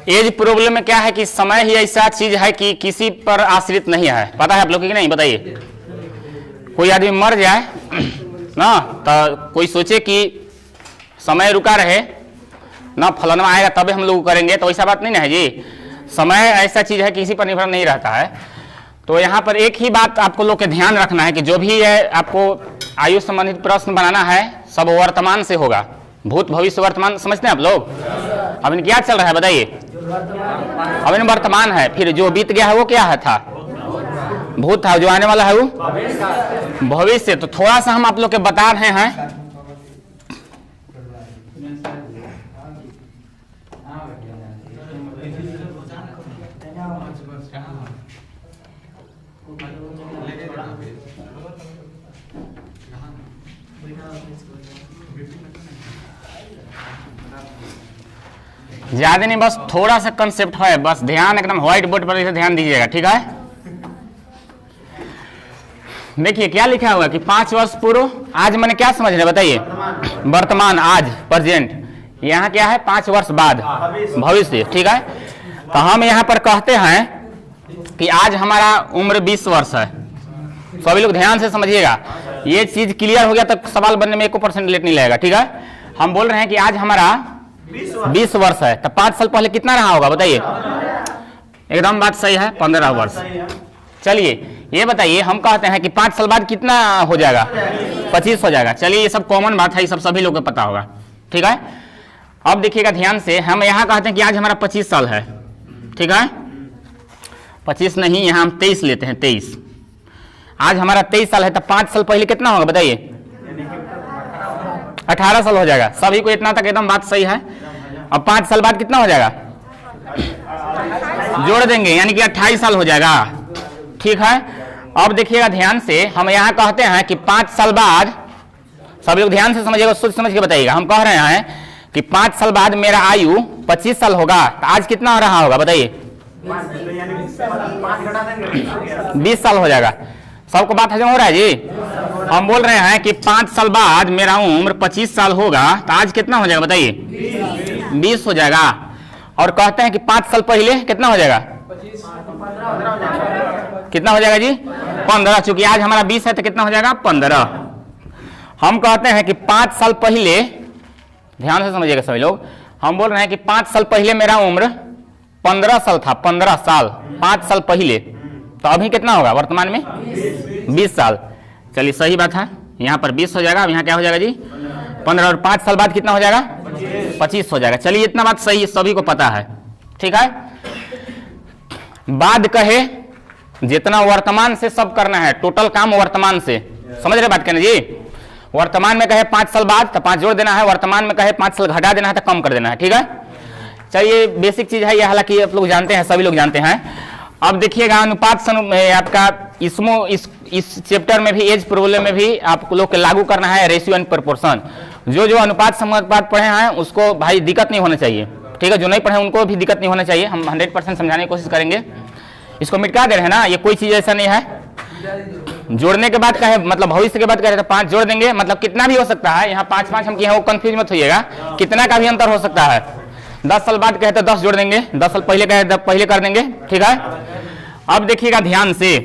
As problem में क्या है कि समय ही ऐसा चीज है कि किसी पर आश्रित नहीं है। पता है आप लोग की नहीं? बताइए, कोई आदमी मर जाए ना तो कोई सोचे कि समय रुका रहे ना, फलाना आएगा तबे हम लोग करेंगे, तो ऐसा बात नहीं ना है जी। समय ऐसा चीज है किसी पर निर्भर नहीं रहता है। तो यहाँ पर एक ही बात आपको लोग के ध्यान रखना है कि जो भी है आपको आयु संबंधित प्रश्न बनाना है सब वर्तमान से होगा। भूत भविष्य वर्तमान समझते हैं आप लोग? अब क्या चल रहा है बताइए? अब इन वर्तमान है, फिर जो बीत गया है वो क्या है था? भूत था, जो आने वाला है वो भविष्य। तो थोड़ा सा हम आप लोग के बता रहे हैं। ज्यादा नहीं, बस थोड़ा सा कंसेप्ट है, बस ध्यान एकदम व्हाइट बोर्ड पर ध्यान दीजिएगा, ठीक है? देखिए क्या लिखा हुआ कि 5 वर्ष पूर्व, आज मैंने क्या समझ रहे बताइए? वर्तमान, आज, प्रेजेंट। यहाँ क्या है? 5 वर्ष बाद, भविष्य, ठीक है? तो हम यहाँ पर कहते हैं कि आज हमारा उम्र 20 वर्ष है। सभी लोग ध्यान से समझिएगा, ये चीज क्लियर हो गया तो सवाल बनने में 1% लेट नहीं लगेगा, ठीक है? हम बोल रहे हैं कि आज हमारा 20 वर्ष है, तो 5 साल पहले कितना रहा होगा बताइए? एकदम बात सही है, 15 वर्ष। चलिए ये बताइए, हम कहते हैं कि 5 साल बाद कितना हो जाएगा? 25 हो जाएगा। चलिए ये सब कॉमन बात है, ये सब सभी लोग को पता होगा, ठीक है? अब देखिएगा ध्यान से, हम यहाँ कहते हैं कि आज हमारा 25 साल है, ठीक है? 25 नहीं, यहाँ हम 23 लेते हैं, 23। आज हमारा 23 साल है, तो 5 साल पहले कितना होगा बताइए? 18 साल हो जाएगा। सभी को इतना तक एकदम बात सही है। अब 5 साल बाद कितना हो जाएगा? जोड़ देंगे, यानी कि 28 साल हो जाएगा, ठीक है? अब देखिएगा ध्यान से, हम यहाँ कहते हैं कि 5 साल बाद, सभी लोग ध्यान से समझिएगा, सोच समझ के बताइएगा। हम कह रहे हैं कि 5 साल बाद मेरा आयु 25 साल होगा, तो आज कितना हो रहा होगा बताइए? 20 साल हो जाएगा। सबको बात हजम हो रहा है जी? हम बोल रहे हैं कि 5 साल बाद मेरा उम्र 25 साल होगा, तो आज कितना हो जाएगा बताइए? 20 हो जाएगा। और कहते हैं कि 5 साल पहले कितना हो जाएगा? कितना हो जाएगा जी? 15। चूंकि आज हमारा 20 है तो कितना हो जाएगा? 15। हम कहते हैं कि 5 साल पहले, ध्यान से समझिएगा सभी लोग, हम बोल रहे हैं कि 5 साल पहले मेरा उम्र 15 साल था, 15 साल 5 साल पहले, तो अभी कितना होगा वर्तमान में? 20 साल। चलिए सही बात है, यहाँ पर 20 हो जाएगा। अब यहाँ क्या हो जाएगा जी? 15। और 5 साल बाद कितना हो जाएगा? 25 हो जाएगा। चलिए इतना बात सही है, सभी को पता है, ठीक है? बाद कहे जितना वर्तमान से सब करना है, टोटल काम वर्तमान से, समझ रहे बात कहने जी? वर्तमान में कहे 5 साल बाद तो 5 जोड़ देना है, वर्तमान में कहे 5 साल घटा देना है तो कम कर देना है, ठीक है? चलिए बेसिक चीज है ये, हालांकि आप लोग जानते हैं, सभी लोग जानते हैं। अब देखिएगा अनुपात आपका इस चैप्टर में भी, एज प्रॉब्लम में भी आप लोग को लागू करना है रेशियो एंड प्रोपोर्शन। जो अनुपात समानुपात पढ़े हैं उसको भाई दिक्कत नहीं होना चाहिए, ठीक है? जो नहीं पढ़े उनको भी दिक्कत नहीं होना चाहिए। हम 100% समझाने की कोशिश करेंगे। इसको मिटा दे रहे हैं ना, ये कोई चीज ऐसा नहीं है। जोड़ने के बाद कहे मतलब भविष्य के बाद कहे तो 5 जोड़ देंगे, मतलब कितना भी हो सकता है। यहाँ 5 हम किए हैं, वो कंफ्यूज मत होइएगा, कितना का भी अंतर हो सकता है। 10 साल बाद कहे तो 10 जोड़ देंगे, 10 साल पहले कहे तो पहले कर देंगे, ठीक है? अब देखिएगा ध्यान से,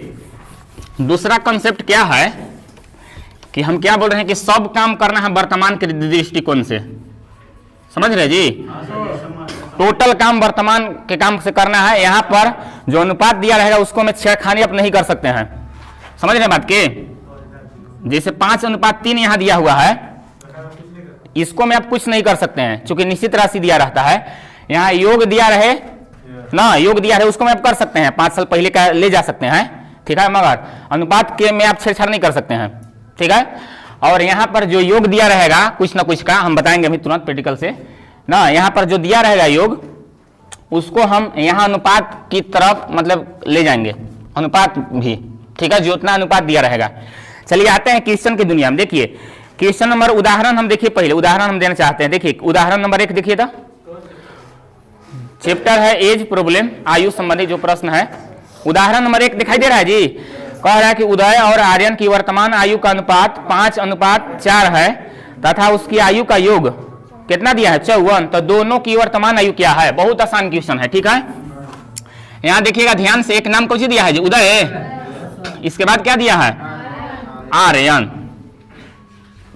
दूसरा कंसेप्ट क्या है कि हम क्या बोल रहे हैं कि सब काम करना है वर्तमान के दृष्टिकोण से, समझ रहे जी? टोटल काम वर्तमान के काम से करना है। यहाँ पर जो अनुपात दिया रहेगा उसको में छेड़खानी आप नहीं कर सकते हैं, समझ रहे बात के? जैसे 5:3 यहाँ दिया हुआ है, इसको में आप कुछ नहीं कर सकते हैं, क्योंकि निश्चित राशि दिया रहता है। यहाँ योग दिया रहे ना, योग दिया रहे उसको में आप कर सकते हैं, 5 साल पहले का ले जा सकते हैं, ठीक है? मगर अनुपात के में आप छेड़छाड़ नहीं कर सकते हैं, ठीक है? और यहाँ पर जो योग दिया रहेगा कुछ ना कुछ का, हम बताएंगे अभी तुरंत प्रैक्टिकल से ना, यहाँ पर जो दिया रहेगा योग, उसको हम यहाँ अनुपात की तरफ मतलब ले जाएंगे, अनुपात भी, ठीक है? जो उतना अनुपात दिया रहेगा। चलिए आते हैं क्वेश्चन की दुनिया में। देखिए क्वेश्चन नंबर, उदाहरण हम देखिए, पहले उदाहरण हम देना चाहते हैं। देखिए उदाहरण नंबर 1 देखिए, था चैप्टर है एज प्रॉब्लम, आयु संबंधी जो प्रश्न है। उदाहरण नंबर 1 दिखाई दे रहा है जी? कह रहा है कि उदय और आर्यन की वर्तमान आयु का अनुपात 5:4 है तथा उसकी आयु का योग कितना दिया है 54, तो दोनों की वर्तमान आयु क्या है? बहुत आसान क्वेश्चन है, ठीक है। यहां देखिएगा ध्यान से, एक नाम कौन सी दिया है जी? उदय। इसके बाद क्या दिया है? आर्यन।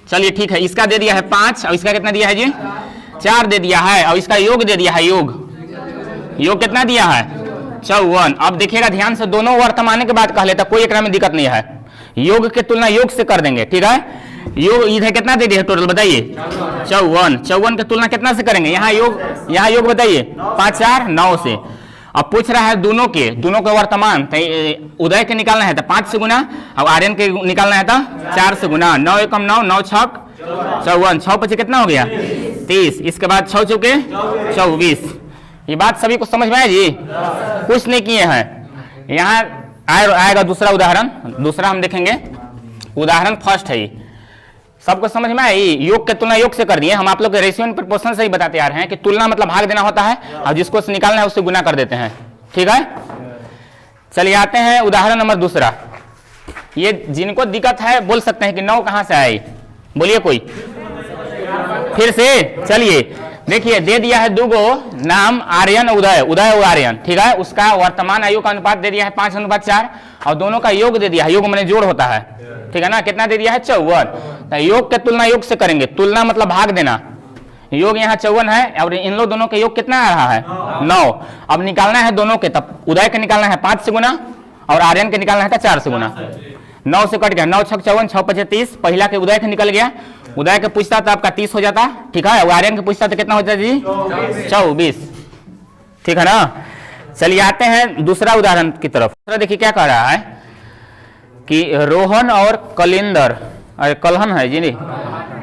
चलिए ठीक है, इसका दे दिया है 5 और इसका कितना दिया है जी? 4 दे दिया है, और इसका योग दे दिया है, योग कितना दिया है? 54। अब देखिएगा ध्यान से, दोनों वर्तमान के बाद कह लेता, कोई एक में दिक्कत नहीं है, योग की तुलना योग से कर देंगे, ठीक है। योग इधर कितना दे दिया टोटल बताइए? 54। 54 की तुलना कितना से करेंगे? यहाँ योग बताइए 5 4 9 से। अब पूछ रहा है दोनों के वर्तमान, तो उदय के निकालना है तो 5 से गुना, अब आर्यन के निकालना है तो 4 से गुना। 9 एकम 9, 9 छक 54, 6 पचे कितना हो गया? 30। इसके बाद 6 चौके 24। ये बात सभी को समझ में आया जी? कुछ नहीं किए हैं। यहाँ आएगा दूसरा उदाहरण, दूसरा हम देखेंगे। उदाहरण फर्स्ट है, सबको समझ में आया? योग के तुलना योग से कर दिए हम, आप लोग रेशियो एंड प्रोपोर्शन से ही बताते आ रहे हैं कि तुलना मतलब भाग देना होता है, और जिसको निकालना है उससे गुना कर देते हैं, ठीक है। चलिए आते हैं उदाहरण नंबर दूसरा। ये जिनको दिक्कत है बोल सकते हैं कि 9 कहां से आई, बोलिए कोई फिर से। चलिए देखिए, दे दिया है दूगो नाम, आर्यन उदय, उदय और आर्यन, ठीक है। उसका वर्तमान आयु का अनुपात दे दिया है 5:4, और दोनों का योग दे दिया है, योग मैंने जोड़ होता है, ठीक है ना। कितना दे दिया है? 54। तो योग के तुलना योग से करेंगे, तुलना मतलब भाग देना। योग यहाँ 54 है, और इन लोग दोनों के योग कितना आ रहा है? 9। अब निकालना है दोनों के, तब उदय के निकालना है 5 से गुना, और आर्यन के निकालना है 4 से गुना। 9 से कट गया, 9 छक 54, 6 पचे 30। पहला के उदय के निकल गया, उदय के पूछता तो आपका 30 हो जाता, ठीक है। आर्यन के पूछता तो कितना हो जाता जी? 24, ठीक है ना। चलिए आते हैं दूसरा उदाहरण की तरफ। देखिए क्या कह रहा है कि रोहन और कलिंदर, कलहन है जी नहीं,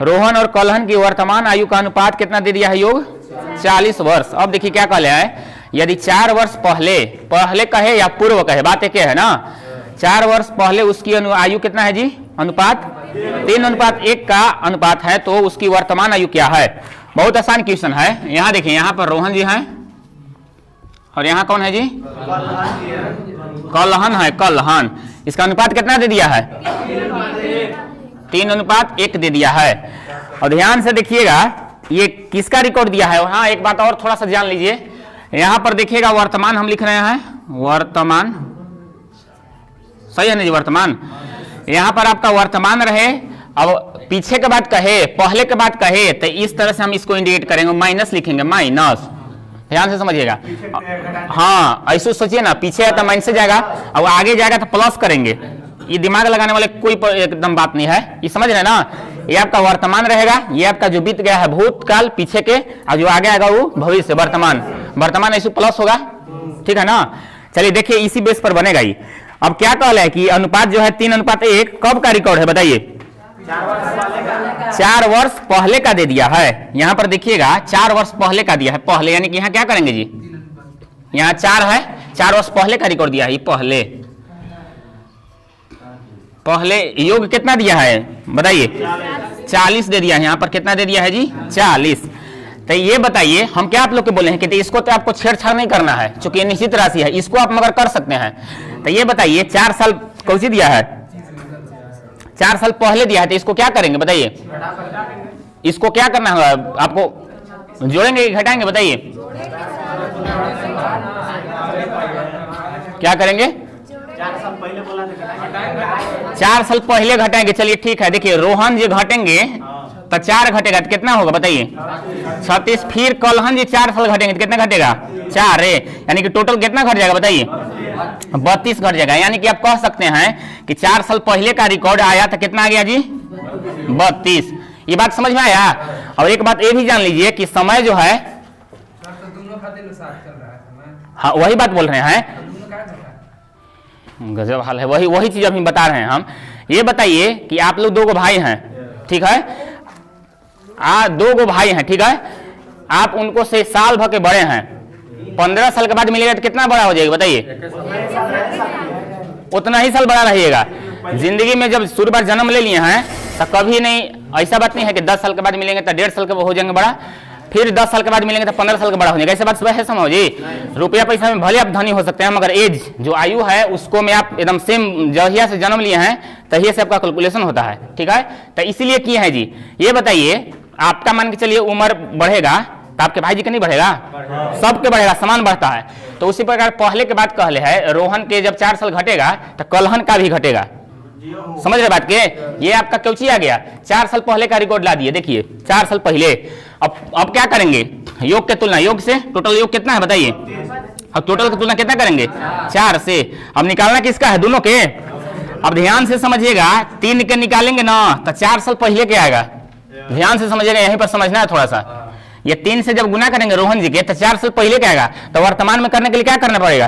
रोहन और कलहन की वर्तमान आयु का अनुपात कितना दे दिया है? योग 40 वर्ष। अब देखिए क्या कह रहा है, यदि 4 वर्ष पहले कहे या पूर्व कहे, बात एक है ना। 4 वर्ष पहले उसकी आयु कितना है जी? अनुपात 3:1 का अनुपात है, तो उसकी वर्तमान आयु क्या है? बहुत आसान क्वेश्चन है। यहाँ देखिए, यहाँ पर रोहन जी हैं, और यहाँ कौन है जी? कलहन है, कलहन। इसका अनुपात कितना दे दिया है? 3:1 दे दिया है। और ध्यान से देखिएगा, ये किसका रिकॉर्ड दिया है? हाँ, एक बात और थोड़ा सा जान लीजिए। यहाँ पर देखिएगा वर्तमान हम लिख रहे हैं, वर्तमान सही है ना जी? वर्तमान, यहाँ पर आपका वर्तमान रहे, अब पीछे के बाद कहे, पहले के बाद कहे, तो इस तरह से हम इसको इंडिकेट करेंगे, माइनस लिखेंगे, माइनस। ध्यान से समझिएगा। हाँ, ऐसे सोचिए ना, पीछे है तो माइनस से जाएगा, अब आगे जाएगा तो प्लस करेंगे। ये दिमाग लगाने वाले कोई एकदम बात नहीं है, ये समझ रहे ना। ये आपका वर्तमान रहेगा, ये आपका जो बीत गया है भूतकाल पीछे के, और जो आगे आएगा वो भविष्य, वर्तमान ऐसे प्लस होगा, ठीक है ना। चलिए देखिए, इसी बेस पर बनेगा ये। अब क्या कहला है कि अनुपात जो है 3:1 कब का रिकॉर्ड है बताइए? 4 वर्ष पहले का दे दिया है। यहाँ पर देखिएगा 4 वर्ष पहले का दिया है, पहले, यानी कि यहाँ क्या करेंगे जी? यहाँ 4 है, 4 वर्ष पहले का रिकॉर्ड दिया है, पहले योग कितना दिया है बताइए? 40 दे दिया है। यहाँ पर कितना दे दिया है जी? 40। तो ये बताइए, हम क्या आप लोग के बोले हैं कि इसको तो आपको छेड़छाड़ नहीं करना है, चूंकि निश्चित राशि है, इसको आप मगर कर सकते हैं। तो ये बताइए, 4 साल कौन सी दिया है? 4 साल पहले दिया है, तो इसको क्या करेंगे बताइए? इसको क्या करना होगा आपको? जोड़ेंगे कि घटाएंगे बताइए? क्या करेंगे? 4 साल पहले घटाएंगे। चलिए ठीक है, देखिए रोहन जी घटेंगे तो 4 घटेगा तो कितना होगा बताइए? 36। फिर कलहन जी 4 साल घटेंगे तो कितना घटेगा? 4 है, यानी कि टोटल कितना घट जाएगा बताइए? 32 घट जाएगा। यानी कि आप कह सकते हैं कि 4 साल पहले का रिकॉर्ड आया तो कितना आ गया जी? 32। ये बात समझ में आया? और एक बात ये भी जान लीजिए कि समय जो है, हाँ वही बात बोल रहे हैं, गजब हाल है, वही चीज अभी बता रहे हैं हम। ये बताइए कि आप लोग 2 भाई हैं, ठीक है? 2 भाई हैं, ठीक है? आप उनको से साल भर के बड़े हैं, 15 साल के बाद मिलेगा तो कितना बड़ा हो जाएगा बताइए? उतना ही साल बड़ा रहिएगा। जिंदगी में जब शुरू बार जन्म ले लिए हैं तो कभी नहीं, ऐसा बात नहीं है कि 10 साल के बाद मिलेंगे तो 1.5 साल के हो जाएंगे बड़ा, फिर 10 साल के बाद मिलेंगे तो 15 साल का बड़ा हो जाएगा। ऐसा बात है समझो जी। रुपया पैसा में भले आप धनी हो सकते हैं, मगर एज जो आयु है उसको में आप एकदम सेम जहिया से जन्म लिए हैं तहिया से आपका कैलकुलेशन होता है, ठीक है? तो इसीलिए किए हैं जी। ये बताइए, आपका मान के चलिए उम्र बढ़ेगा तो आपके भाई जी का नहीं बढ़ेगा, सबके बढ़ेगा, समान बढ़ता है। तो उसी प्रकार पहले के बात कहले है रोहन के जब 4 साल घटेगा तो कलहन का भी घटेगा। समझ रहे बात के? ये आपका क्योंची आ गया, 4 साल पहले का रिकॉर्ड ला दिए, देखिए 4 साल पहले। अब क्या करेंगे, योग के तुलना, योग से टोटल योग कितना है बताइए, अब टोटल की तुलना कितना करेंगे 4 से। अब निकालना किसका है, दोनों के। अब ध्यान से समझिएगा, 3 के निकालेंगे ना तो 4 साल पहले के आएगा, ध्यान से समझिएगा, यहीं पर समझना है थोड़ा सा। ये 3 से जब गुना करेंगे रोहन जी के तो 4 साल पहले क्या आएगा, तो वर्तमान में करने के लिए क्या करना पड़ेगा,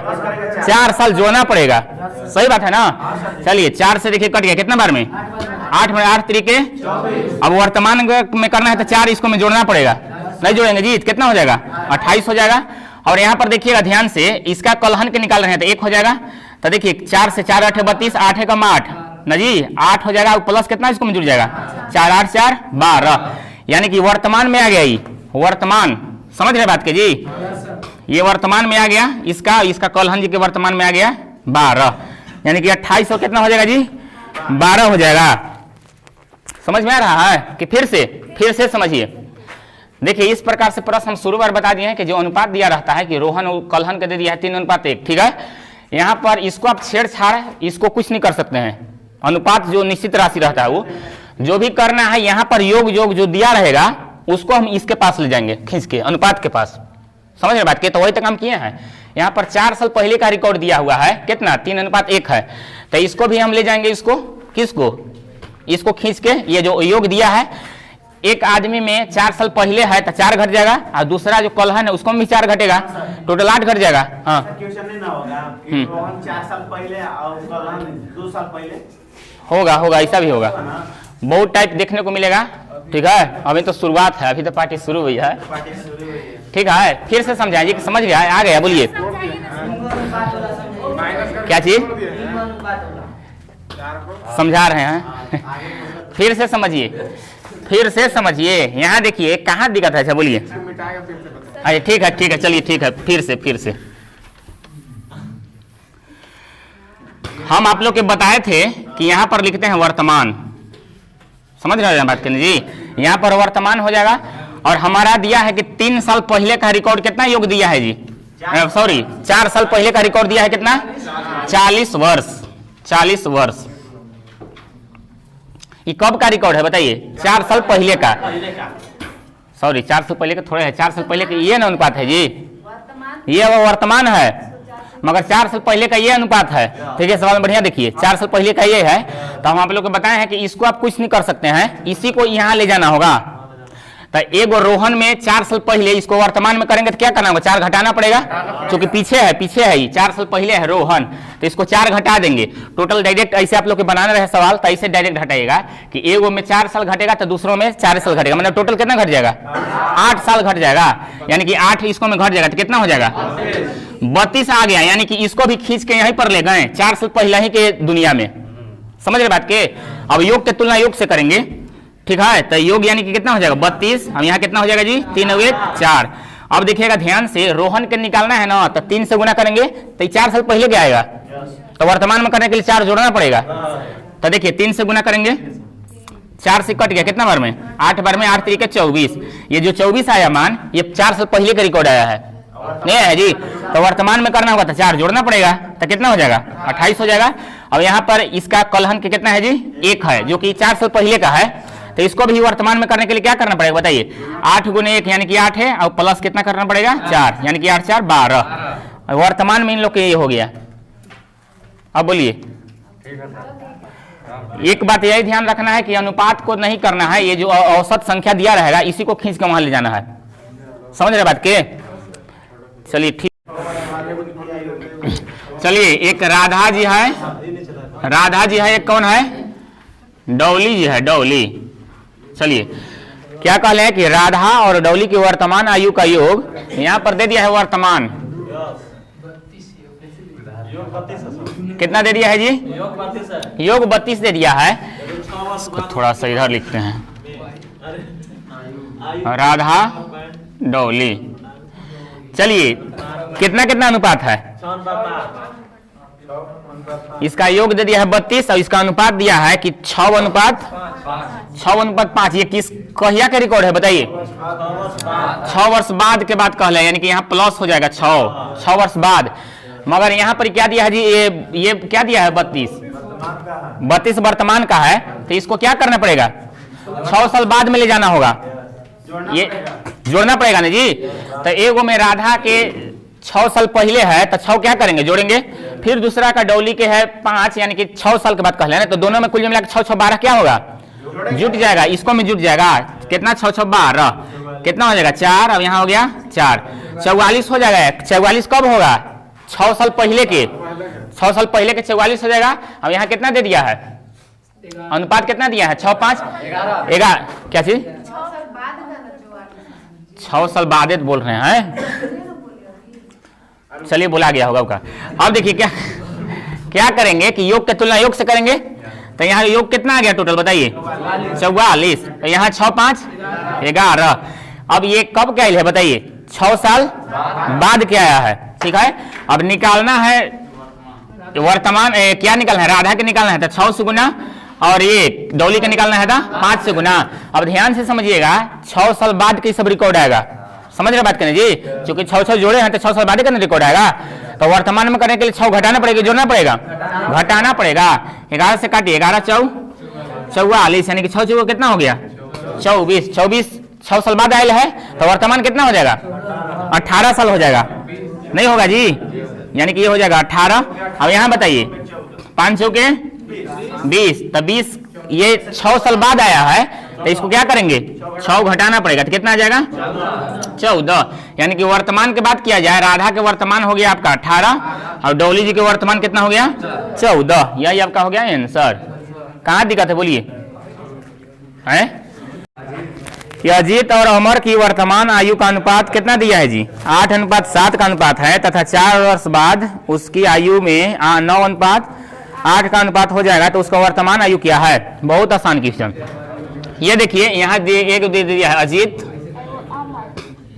4 साल जोड़ना पड़ेगा। सही बात है ना। चलिए 4 से देखिए कट गया, कितना बार में 8 में 8 तरीके। अब वर्तमान में करना है तो 4 इसको में जोड़ना पड़ेगा, नहीं जोड़ेंगे जी कितना हो जाएगा 28 हो जाएगा। और यहाँ पर देखिएगा ध्यान से, इसका कलहन के निकाल रहे हैं तो 1 हो जाएगा। तो देखिए 4 से 4 8 32, 8 है कम 8 ना जी 8 हो जाएगा, प्लस कितना इसको में जुड़ जाएगा 4 8 4 12, यानी कि वर्तमान में आ गया। ये वर्तमान, समझ रहे बात के जी, ये वर्तमान में आ गया, इसका कलहन जी के वर्तमान में आ गया 12, यानी कि 28 कितना हो जाएगा जी 12 हो जाएगा। समझ में आ रहा है कि फिर से समझिए। देखिए इस प्रकार से प्रश्न हम शुरू बार बता दिए हैं कि जो अनुपात दिया रहता है कि रोहन और कलहन का दे दिया है 3:1, ठीक है। यहाँ पर इसको आप छेड़छाड़ इसको कुछ नहीं कर सकते हैं, अनुपात जो निश्चित राशि रहता है वो जो भी करना है, यहाँ पर योग जो दिया रहेगा उसको हम इसके पास ले जाएंगे खींच के, अनुपात के पास। समझ रहे बात के? तो वही तक हम किए हैं। यहाँ पर 4 साल पहले का रिकॉर्ड दिया हुआ है, कितना 3:1 है, तो इसको भी हम ले जाएंगे, इसको किसको, इसको खींच के, ये जो योग दिया है एक आदमी में 4 साल पहले है तो 4 घट जाएगा, और दूसरा जो कलहन है उसको भी 4 घटेगा, टोटल 8 घट जाएगा। हाँ क्वेश्चन नहीं ना होगा कि रोहन 4 साल पहले और कलहन 2 साल पहले होगा, ऐसा भी होगा, बहुत टाइप देखने को मिलेगा। ठीक है, अभी तो शुरुआत है, अभी तो पार्टी शुरू हुई है। ठीक है, फिर से समझाइए कि समझ गया, आ गया, बोलिए क्या चीज समझा रहे हैं। फिर से समझिए, यहाँ देखिए कहाँ दिक्कत है, अच्छा बोलिए। अरे ठीक है चलिए, ठीक है, फिर से हम आप लोग के बताए थे कि यहाँ पर लिखते हैं वर्तमान, समझ रहे हैं बात करने जी, यहाँ पर वर्तमान हो जाएगा। और हमारा दिया है कि 3 साल पहले का रिकॉर्ड कितना योग दिया है जी, सॉरी 4 साल पहले का रिकॉर्ड दिया है कितना 40 वर्ष। ये कब का रिकॉर्ड है बताइए, 4 साल पहले का, सॉरी 4 साल पहले का थोड़ा है, 4 साल पहले का ये ना अनुपात है जी, ये वो वर्तमान है, मगर 4 साल पहले का ये अनुपात है। ठीक है, सवाल में बढ़िया देखिए, 4 साल पहले का ये है, तो हम आप लोग को बताए हैं कि इसको आप कुछ नहीं कर सकते हैं, इसी को यहाँ ले जाना होगा। तो एक रोहन में 4 साल पहले, इसको वर्तमान में करेंगे तो क्या करना होगा, 4 घटाना पड़ेगा, क्योंकि पीछे है ये 4 साल पहले है रोहन, तो इसको 4 घटा देंगे। टोटल डायरेक्ट ऐसे आप लोग के बनाना रहे सवाल, तो ऐसे डायरेक्ट घटाइएगा कि एगो में 4 साल घटेगा तो दूसरों में 4 साल घटेगा, मतलब टोटल कितना घट जाएगा 8 साल घट जाएगा, यानी कि 8 इसको में घट जाएगा तो कितना हो जाएगा 32 आ गया, यानी कि इसको भी खींच के यहीं पर ले गए 4 साल पहले ही के दुनिया में। समझ रहे बात के? अब योग के तुलना योग से करेंगे, ठीक है, तो योग यानी कि कितना हो जाएगा 32, हम यहाँ कितना हो जाएगा जी 3 हुए 4। अब देखिएगा ध्यान से, रोहन के निकालना है ना, तो 3 से गुना करेंगे तो 4 साल पहले क्या आएगा, तो वर्तमान में करने के लिए 4 जोड़ना पड़ेगा। तो देखिए 3 से गुना करेंगे, 4 से कट गया, कितना बार में 8 बार में, 8 तरीके 24, ये जो 24 आया मान, ये 4 साल पहले का रिकॉर्ड आया है, नहीं है जी, तो वर्तमान में करना होगा तो 4 जोड़ना पड़ेगा, तो कितना हो जाएगा 28 हो जाएगा। अब यहाँ पर इसका कलहन के कितना है जी 1 है, जो कि 4 साल पहले का है, तो इसको भी वर्तमान में करने के लिए क्या करना पड़ेगा बताइए, 8 गुने 1 यानी कि 8 है, और प्लस कितना करना पड़ेगा 4, यानी कि 8 4 12, वर्तमान में इन लोग के ये हो गया। अब बोलिए, एक बात यही ध्यान रखना है कि अनुपात को नहीं करना है, ये जो औसत संख्या दिया रहेगा इसी को खींच के वहां ले जाना है। समझ रहे बात के? चलिए ठीक, चलिए एक राधा जी है, एक कौन है डौली जी है, डौली। चलिए क्या कह रहे हैं कि राधा और डौली की वर्तमान आयु का योग यहाँ पर दे दिया है, वर्तमान कितना दे दिया है जी, योग 32 दे दिया है। इसको थोड़ा सा इधर लिखते हैं, राधा डौली। चलिए कितना अनुपात है, इसका योग दे दिया है 32 और इसका अनुपात दिया है कि 6:5। ये किस कहिया के रिकॉर्ड है बताइए? 6 वर्ष बाद के बाद कहले, यानी कि यहाँ प्लस हो जाएगा 6 वर्ष बाद। मगर यहाँ पर क्या दिया है जी? ये क्या दिया है? 32 वर्तमान का है, तो इसको क्या करना पड़ेगा? 6 साल बाद में ले जाना होगा, ये जोड़ना पड़ेगा ना जी। तो एगो में राधा के 6 साल पहले है, तो 6 क्या करेंगे? जोड़ेंगे। फिर दूसरा का डोली के है 5, यानी कि 6 साल के बाद कहले ना, तो दोनों में कुल मिला के 6 6 12 क्या होगा? जुट जाएगा। इसको में जुट जाएगा कितना? 6 6 12 कितना हो जाएगा? 4। अब यहाँ हो गया 4, 44 हो जाएगा। 44 कब होगा? 6 साल पहले के, 6 साल पहले के 44 हो जाएगा। अब यहाँ कितना दे दिया है? अनुपात कितना दिया है? 6 5 11। क्या चीज? 6 साल बाद बोल रहे हैं। चलिए बोला गया होगा उसका। अब देखिए क्या करेंगे कि योग के तुलना योग से करेंगे, तो यहाँ योग कितना आ गया टोटल बताइए? 44। तो यहाँ 6 5 11। अब ये कब क्या है बताइए? 6 साल बाद क्या आया है? ठीक है। अब निकालना है वर्तमान, क्या निकालना है? राधा के निकालना है, तो 6 से गुना, और ये डोली का निकालना है था 5 से गुना। अब ध्यान से समझिएगा, 6 साल बाद की सब रिकॉर्ड आएगा। समझ रहे बात करने जी? क्योंकि 6 जोड़े हैं तो 6 साल बाद का रिकॉर्ड आएगा। तो वर्तमान में करने के लिए 6 घटाना पड़ेगा, जोड़ना पड़ेगा, घटाना पड़ेगा। 11 से काटिए, 11 4 44, यानी कि 6 चौको कितना हो गया? 24। 6 साल बाद आयल है, तो वर्तमान कितना हो जाएगा? 18 साल हो जाएगा। नहीं होगा जी? यानी कि ये हो जाएगा 18। अब यहाँ बताइए 5 चौके 20, तो 20 ये 6 साल बाद आया है, तो इसको क्या करेंगे? 6 घटाना पड़ेगा, तो कितना आ जाएगा? 14। यानी कि वर्तमान के बाद किया जाए, राधा के वर्तमान हो गया आपका 18 और डोली जी के वर्तमान कितना हो गया? 14। यही आपका हो गया आंसर। कहाँ दिक्कत है बोलिए? अजीत और अमर की वर्तमान आयु का अनुपात कितना दिया है जी? 8:7 का अनुपात है, तथा 4 वर्ष बाद उसकी आयु में 9:8 का अनुपात हो जाएगा, तो उसका वर्तमान आयु क्या है? बहुत आसान क्वेश्चन। ये देखिए यहाँ एक दे दिया है अजीत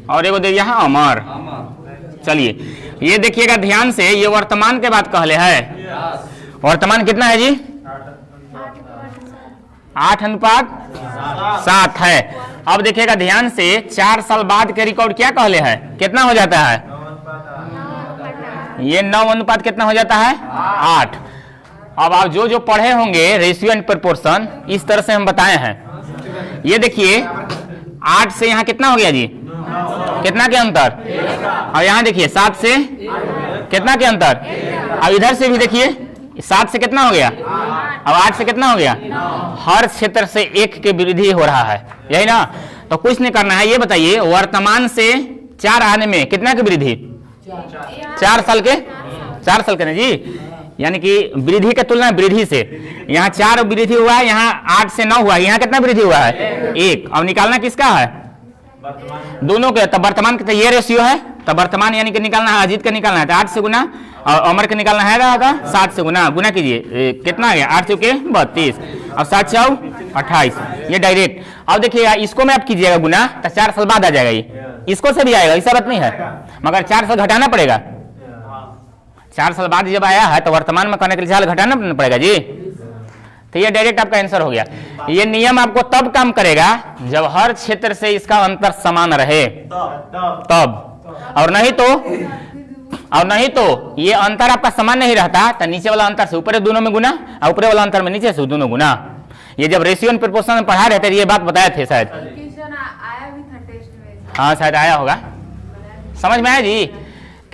और एक दे दिया है अमर। चलिए ये देखिएगा ध्यान से, ये वर्तमान के बाद कहले है। वर्तमान कितना है जी? 8:7 है। अब देखिएगा ध्यान से, 4 साल बाद के रिकॉर्ड क्या कहले है? कितना हो जाता है? ये 9 कितना हो जाता है? 8। अब आप जो पढ़े होंगे रेशियो एंड प्रोपोर्शन, इस तरह से हम बताए हैं। ये देखिए 8 से यहाँ कितना हो गया जी? कितना के अंतर? और यहाँ देखिए 7 से कितना के अंतर? अब इधर से भी देखिए 7 से कितना हो गया? अब 8 से कितना हो गया? हर क्षेत्र से 1 की वृद्धि हो रहा है, यही ना? तो कुछ नहीं करना है। ये बताइए वर्तमान से 4 आने में कितना की वृद्धि? 4 साल के ना जी। यानी कि वृद्धि के तुलना वृद्धि से यहाँ 4 वृद्धि हुआ है, यहाँ 8 से 9 हुआ है, यहाँ कितना वृद्धि हुआ है? 1। अब निकालना किसका है? दोनों के। तब वर्तमान के तो ये रेशियो है, तब वर्तमान यानी कि निकालना है, अजीत का निकालना है तो 8 से गुना, और अमर का निकालना है रहा था 7 से गुना कीजिए, कितना आ गया? 8 चौके 32 और 7 चौ 28, ये डायरेक्ट। अब देखिए इसको में आप कीजिएगा गुना, तो 4 साल बाद आ जाएगा। ये इसको से भी आएगा, ऐसा बात नहीं है, मगर 4 साल घटाना पड़ेगा। 4 साल बाद जब आया है तो वर्तमान में करने के लिए 4 घटाना पड़ेगा जी। तो ये डायरेक्ट आपका आंसर हो गया। ये नियम आपको तब काम करेगा जब हर क्षेत्र से इसका अंतर समान रहे, तब। और नहीं तो ये अंतर आपका समान नहीं रहता, तो नीचे वाला अंतर से ऊपर दोनों में गुना और ऊपर वाला अंतर में नीचे से दोनों गुना। ये जब रेशियो एंड प्रोपोर्शन में पढ़ा रहे थे ये बात बताए थे शायद। हाँ शायद आया होगा, समझ में आया जी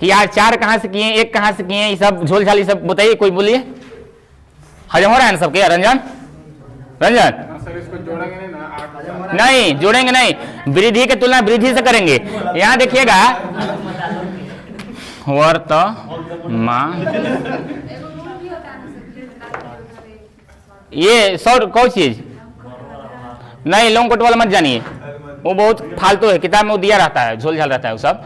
कि यार 4 कहाँ से किए, 1 कहाँ से किए, ये सब झोल झाल ये सब बताइए। कोई बोलिए, हजम हो रहा है ना सबके? रंजन सर इसको जोड़ेंगे नहीं ना? नहीं जोड़ेंगे नहीं, वृद्धि के तुलना वृद्धि से करेंगे। यहाँ देखिएगा वर्तमान, ये शॉर्ट कौन चीज नहीं, लॉन्ग कट वाला मत जानिए, वो बहुत फालतू है, किताब में वो दिया रहता है, झोल झाल रहता है वो सब।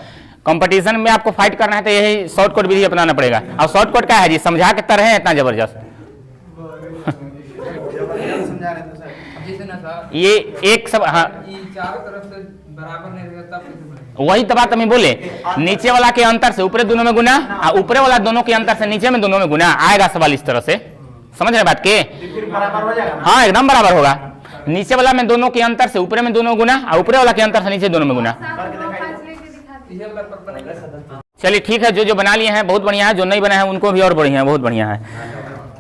कंपटीशन में आपको फाइट करना है तो यही शॉर्टकट विधि अपनाना पड़ेगा। और शॉर्टकट क्या है जी? समझा के तरह है इतना जबरदस्त। ये एक सब, हाँ चारों तरफ से बराबर नहीं रहेगा तब वही तो बात हमें बोले, नीचे वाला के अंतर से ऊपरे दोनों में गुना और ऊपरे वाला दोनों के अंतर से नीचे में दोनों में गुना आएगा सवाल इस तरह से, समझ रहे बात के? फिर बराबर हो जाएगा ना? हाँ एकदम बराबर होगा, नीचे वाला में दोनों के अंतर से ऊपरे में दोनों गुना और ऊपरे वाला के अंतर से नीचे दोनों में गुना। चलिए ठीक है, जो जो बना लिए हैं बहुत बढ़िया है, जो नहीं बना है उनको भी और बढ़िया है, बहुत बढ़िया है।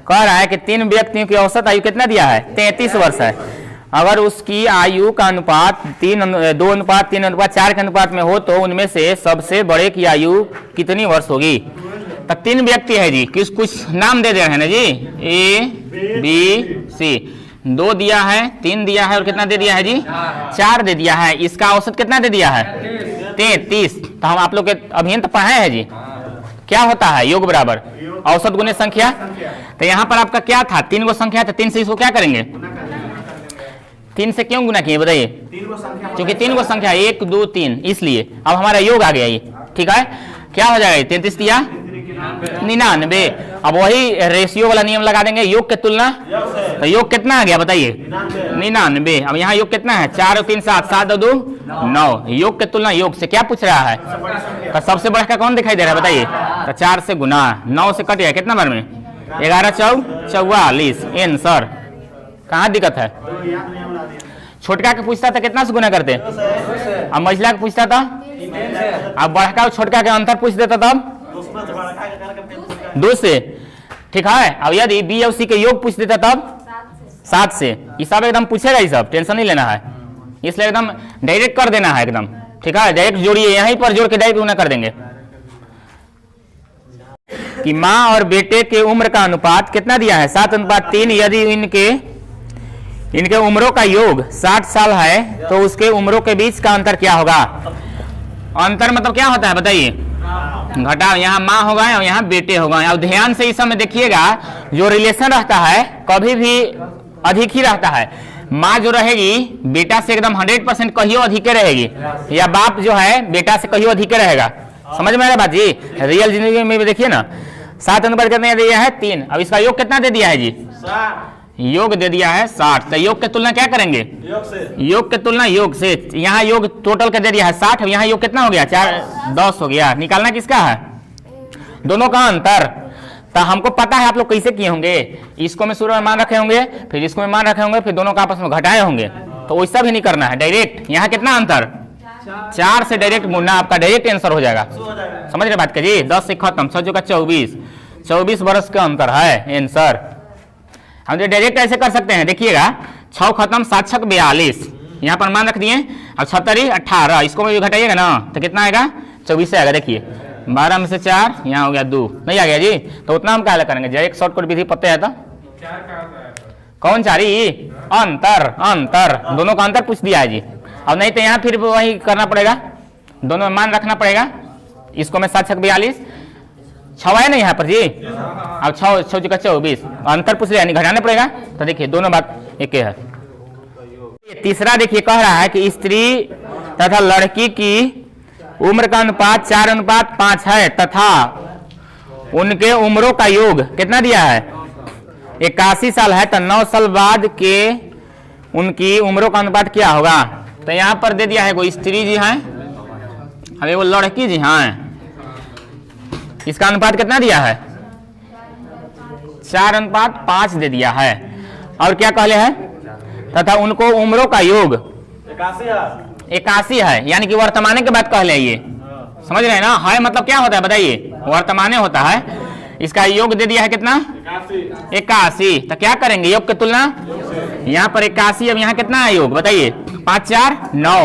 कह रहा है कि 3 व्यक्तियों की औसत आयु कितना दिया है? 33 वर्ष है। अगर उसकी आयु का अनुपात 2:3:4 के अनुपात में हो तो उनमें से सबसे बड़े की आयु कितनी वर्ष होगी? तो 3 व्यक्ति है जी, कुछ नाम दे रहे हैं ना जी, A B C, 2 दिया है, 3 दिया है और कितना दे दिया है जी? 4 दे दिया है। इसका औसत कितना दे दिया है? 33। तो हम आप लोग के अभियंत तो पढ़ाए हैं जी, क्या होता है योग बराबर औसत गुने संख्या। तो यहाँ पर आपका क्या था? 3 गो संख्या था, 3 से इसको क्या करेंगे? 3 से क्यों गुना किए बताइए? क्योंकि 3 गो संख्या 1 2 3, इसलिए अब हमारा योग आ गया ये, ठीक है। क्या हो जाएगा? 33 दिया 99। अब वही रेशियो वाला नियम लगा देंगे, योग के तुलना, तो योग कितना आ गया बताइए? 99। अब यहाँ योग कितना है? 4 और 3 7, 7 और 2 9। योग के तुलना योग से क्या पूछ रहा है? तो सबसे बड़ा का कौन दिखाई दे रहा है बताइए? तो 4 से गुना 9 से कट गया, कितना बार में? 11 4 44 आंसर। कहाँ दिक्कत है? छोटका के पूछता था कितना से गुना करते, अब मझला के पूछता था, अब बड़का और छोटका के अंतर पूछ देता तब 2 से, ठीक है। अब यदि बी और सी के योग पूछ देता तब 7 से। ये सब एकदम पूछेगा, ये सब टेंशन नहीं लेना है, इसलिए एकदम डायरेक्ट कर देना है एकदम, ठीक है। डायरेक्ट जोड़िए, यहीं पर जोड़ के डायरेक्ट गुना कर देंगे कि माँ और बेटे के उम्र का अनुपात कितना दिया है? 7:3। यदि इनके उम्रों का योग 60 साल है तो उसके उम्रों के बीच का अंतर क्या होगा? अंतर मतलब क्या होता है बताइए? घटाओ, यहाँ माँ होगा और यहाँ बेटे होगा। अब ध्यान से इस समय देखिएगा, जो रिलेशन रहता है कभी भी अधिक ही रहता है। माँ जो रहेगी बेटा से एकदम 100% कहियो अधिक रहेगी, या बाप जो है बेटा से कहियो अधिक रहेगा। समझ में आ रहा बात जी? रियल जिंदगी में भी देखिए ना, 7 अंतर कितने दिया है? 3। अब इसका योग कितना दे दिया है जी? योग दे दिया है 60। तो योग के तुलना क्या करेंगे? योग के तुलना योग से। यहाँ योग टोटल का दे दिया है 60, अब यहाँ योग कितना हो गया? 4 10 हो गया। निकालना किसका है? दोनों का अंतर। तो हमको पता है आप लोग कैसे किए होंगे, इसको में शुरू में मान रखे होंगे, फिर इसको में मान रखे होंगे, फिर दोनों का आपस में घटाए होंगे। तो वैसा भी नहीं करना है, डायरेक्ट यहाँ कितना अंतर? 4 से डायरेक्ट गुना, आपका डायरेक्ट आंसर हो जाएगा। समझ रहे बात का जी? 10 से खत्म, 6 का 24 वर्ष का अंतर है आंसर। हम जो डायरेक्ट ऐसे कर सकते हैं, देखिएगा 6 खत्म 7 6 42, यहाँ पर मान रख दिए। अब 76 18, इसको भी घटाइएगा ना तो कितना आएगा? 24 से आएगा। देखिए 12 में से 4, यहाँ हो गया 2, नहीं आ गया जी? तो उतना हम क्या करेंगे? डायरेक्ट शॉर्टकट विधि पता है तो कौन 4 ही? अंतर दोनों का अंतर पूछ दिया है जी। अब नहीं तो यहाँ फिर वही करना पड़ेगा, दोनों में मान रखना पड़ेगा। इसको में 7 6 42, 6 है ना यहाँ पर जी? अब 6 का 24, अंतर पूछ लिया, यानी घटाना पड़ेगा। तो देखिए दोनों बात एक है। तीसरा देखिए कह रहा है कि स्त्री तथा लड़की की उम्र का अनुपात 4:5 है तथा उनके उम्रों का योग कितना दिया है? 81 साल है। तो 9 साल बाद के उनकी उम्रों का अनुपात क्या होगा? तो यहाँ पर दे दिया है वो स्त्री जी हैं, अरे वो लड़की जी हैं, इसका अनुपात कितना दिया है? 4:5 दे दिया है। और क्या कहले है? तथा उनको उम्रों का योग 81 है, यानी कि वर्तमाने के बाद कहले ये, समझ रहे हैं ना? है मतलब क्या होता है बताइए? वर्तमाने होता है। इसका योग दे दिया है कितना? 81। तो क्या करेंगे योग की तुलना? यहाँ पर 81, अब यहाँ कितना है योग बताइए? 5 4 9।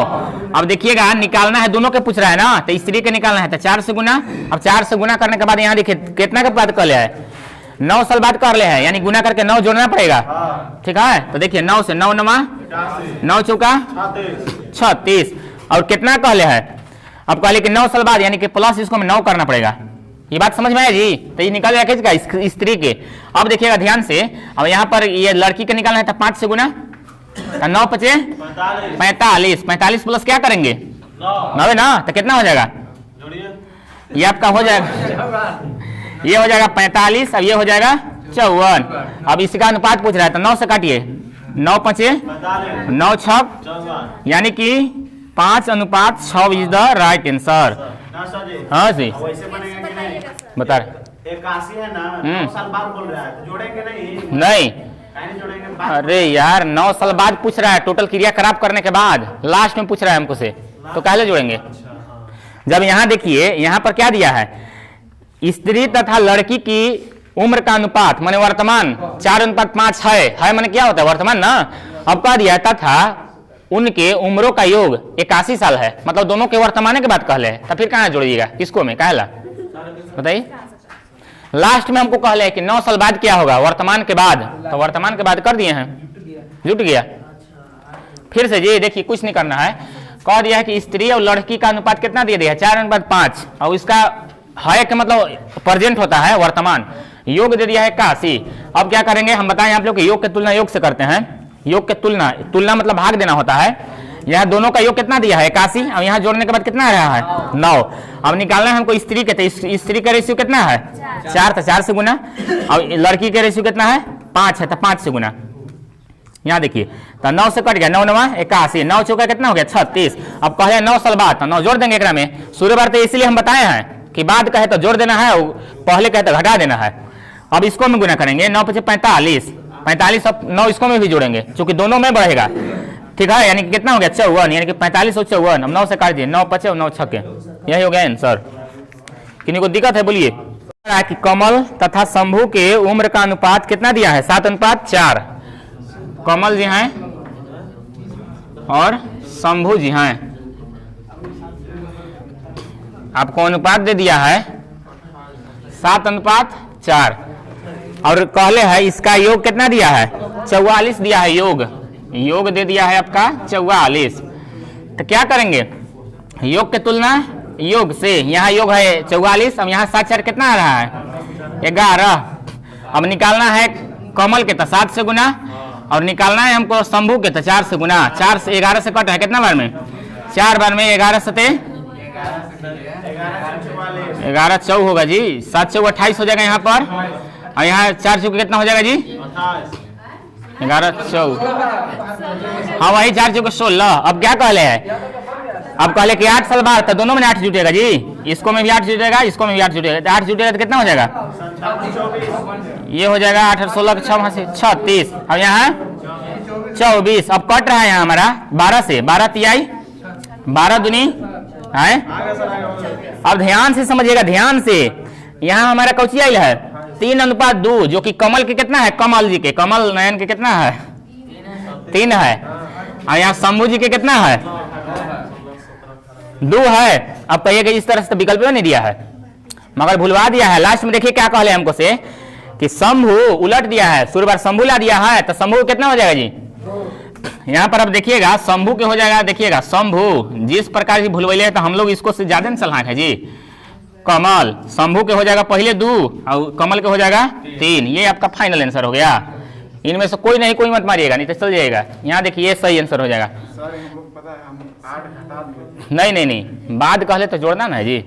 अब देखिएगा निकालना है, दोनों के पूछ रहा है ना, तो स्त्री के निकालना है तो 4 से गुना। अब 4 से गुना करने के बाद यहाँ देखिए कितना के बाद कर लिया है? 9 साल बाद कर ले है, यानी गुना करके 9 जोड़ना पड़ेगा, ठीक है। तो देखिए 9 से 9 9 9 चौका 36, और कितना कहले है? अब कहले कि 9 साल बाद, यानी कि प्लस इसको 9 करना पड़ेगा। ये बात समझ में आया जी? तो ये निकल जाएगा स्त्री के। अब देखिएगा ध्यान से, अब यहाँ पर ये लड़की के निकालना है तो 5 से गुना, 9 5 45, 45 प्लस क्या करेंगे? 9 ना, तो कितना हो जाएगा? ये आपका हो जाएगा, ये हो जाएगा 45, अब ये हो जाएगा 54। अब इसका अनुपात पूछ रहा है तो 9 से काटिए, 9 5 9 6, यानी कि 5:6 इज द राइट आंसर। ना सर जी, हाँ जी, वैसे बनेगा कि नहीं? बता रहे 81 है ना, 9 साल बाद बोल रहा है, तो जोड़ेंगे नहीं? नहीं। नहीं जोड़ेंगे बाद। अरे यार 9 साल बाद पूछ रहा है, टोटल क्रिया खराब करने के बाद लास्ट में पूछ रहा है हमको से, तो काहे जोड़ेंगे? जब यहाँ देखिए यहाँ पर क्या दिया है, स्त्री तथा लड़की की उम्र का अनुपात माने वर्तमान 4:5 है माने क्या होता है वर्तमान ना। अब कह दिया तथा उनके उम्रों का योग 81 साल है, मतलब दोनों के वर्तमान के बाद कहले, तो फिर कहाँ जोड़िएगा, किसको में कहला बताइए। लास्ट में हमको कहले है कि 9 साल बाद क्या होगा, वर्तमान के बाद, तो वर्तमान के बाद कर दिए हैं, जुट गया। फिर से जी देखिए कुछ नहीं करना है, कह दिया है कि स्त्री और लड़की का अनुपात कितना दे दिया है 4:5, और इसका है कि मतलब प्रेजेंट होता है वर्तमान, योग दे दिया है 81। अब क्या करेंगे हम बताएं आप लोग कि योग की तुलना योग से करते हैं। योग के तुलना मतलब भाग देना होता है। यहाँ दोनों का योग कितना दिया है 81, और यहाँ जोड़ने के बाद कितना आ रहा है 9। अब निकालना है हमको स्त्री के, तो स्त्री का रेशियो कितना है 4, तो 4 से गुना, और लड़की का रेशियो कितना है 5 है, तो 5 से गुना। यहाँ देखिए तो 9 से कट गया, 9 9 81, 9 चौका कितना हो गया 36। अब कहे 9 साल बाद, तो 9 जोड़ देंगे एकरा में। शुरू बार तो इसलिए हम बताए हैं कि बाद कहे तो जोड़ देना है, और पहले कहे तो घटा देना है। अब इसको में गुना करेंगे, 9 × 45, 45 अब 9 इसको में भी जोड़ेंगे क्योंकि दोनों में बढ़ेगा, ठीक है। यानी कि कितना हो गया 54, यानी कि 45 और 54। अब 9 से काट दिए, 9 × 5 और 9 × 6, यही हो गया आंसर। किन्हीं को दिक्कत है बोलिए। कि कमल तथा शंभू के उम्र का अनुपात कितना दिया है 7:4। कमल जी हैं और शंभू जी हैं, आपको अनुपात दे दिया है 7:4, और कहले है इसका योग कितना दिया है 44 दिया है, योग दे दिया है आपका 44। तो क्या करेंगे, योग के तुलना योग से, यहाँ योग है 44, अब यहाँ 7 4 कितना आ रहा है 11। अब निकालना है कमल के तो 7 से गुना, और निकालना है हमको शंभू के तो 4 से गुना। 4 से 11 से कट है कितना बार में 4 बार में, 11 सते 11 चौ होगा जी, 7 चौ 28 हो जाएगा यहाँ पर, और यहाँ 4 चौके कितना हो जाएगा जी 11 चौ, हाँ वही 4 चौके 16। अब क्या कहले है, अब कहले कि 8 साल बाद, तो दोनों में 8 जुटेगा जी, इसको में भी 8 जुटेगा, इसको में भी 8 जुटेगा, तो 8 जुटेगा तो कितना हो जाएगा, ये हो जाएगा 8 और 16 6 से 36, अब यहाँ 24। अब कट रहा है यहाँ हमारा 12 से, 12 तिहाई 12 दूनी है। अब ध्यान से समझिएगा, ध्यान से, यहाँ हमारा कौची आयल है 3:2, जो कि कमल के कितना है, कमल जी के, कमल नयन के कितना है 3 है, और यहाँ शंभू जी के कितना है 2 है। अब कहिएगा इस तरह से विकल्प नहीं दिया है मगर भूलवा दिया है। लास्ट में देखिए क्या कहले हमको से कि शंभू उलट दिया है, शुरू बार शंभू ला दिया है, तो शंभू कितना हो जाएगा जी, यहाँ पर अब देखिएगा शंभू के हो जाएगा, देखिएगा शंभू जिस प्रकार की भूलवैले है, तो हम लोग इसको से ज्यादा सलाह है जी। कमल शंभू के हो जाएगा पहले 2, और कमल के हो जाएगा 3, ये आपका फाइनल आंसर हो गया। इनमें से कोई नहीं, कोई मत मारिएगा नहीं तो चल जाएगा। यहाँ देखिए ये सही आंसर हो जाएगा। नहीं बाद कहले तो जोड़ना ना जी,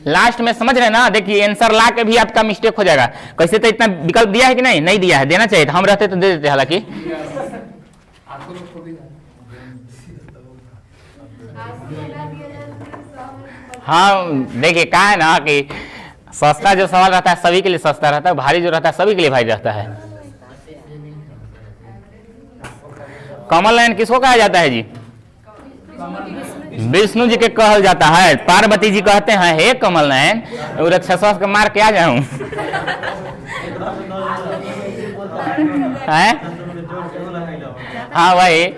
लास्ट में समझ रहे ना। देखिए आंसर ला के भी आपका मिस्टेक हो जाएगा। कैसे, तो इतना विकल्प दिया है कि नहीं दिया है, देना चाहिए था, हम रहते तो दे देते। हालांकि हाँ देखिए क्या है ना कि सस्ता जो सवाल रहता है सभी के लिए सस्ता रहता है, भारी जो रहता है सभी के लिए भारी रहता है। कमल नयन किसको कहा जाता है जी, विष्णु जी के कहल जाता है। पार्वती जी कहते हैं हे कमल नयन, राक्षसों के मार के आ जाऊं है? हाँ भाई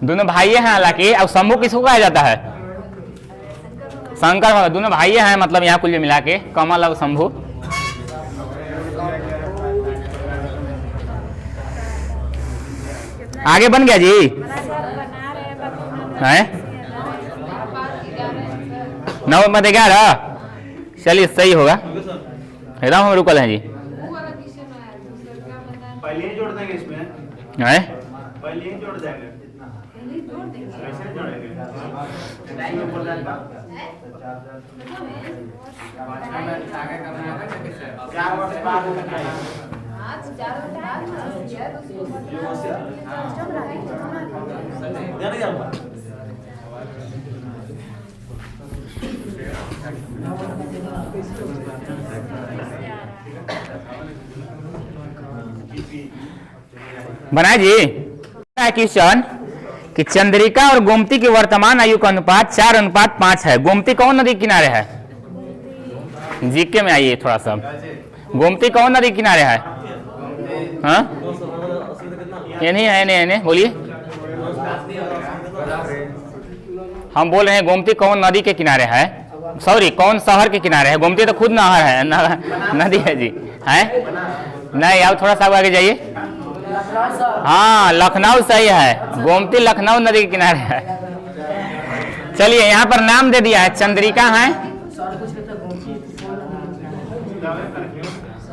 दोनों भाई हैं हालांकि। अब शंभू किसको कहा जाता है, शंकर भगवान, दोनों भाई हैं मतलब यहाँ कुल मिला के कमल और शंभू। आगे बन गया जी है 9 में 11, चलिए सही होगा, एकदम हम रुकल हैं जी। पहले ही जोड़ देंगे इसमें है, पहले ही जोड़ देंगे, कैसे जोड़ेंगे बनाए जी क्वेश्चन कि चंद्रिका और गोमती की वर्तमान आयु का अनुपात 4:5 है। गोमती कौन नदी किनारे है? जीके में आइए थोड़ा सा। गोमती कौन नदी किनारे है? हाँ ये नहीं बोलिए। हम बोल रहे हैं गोमती कौन नदी के किनारे है, सॉरी कौन शहर के किनारे है? गोमती तो खुद नहर है, नदी है जी, है नहीं? आप थोड़ा सा आगे जाइए। हाँ लखनऊ सही है, गोमती लखनऊ नदी के किनारे है। चलिए यहाँ पर नाम दे दिया है, चंद्रिका है,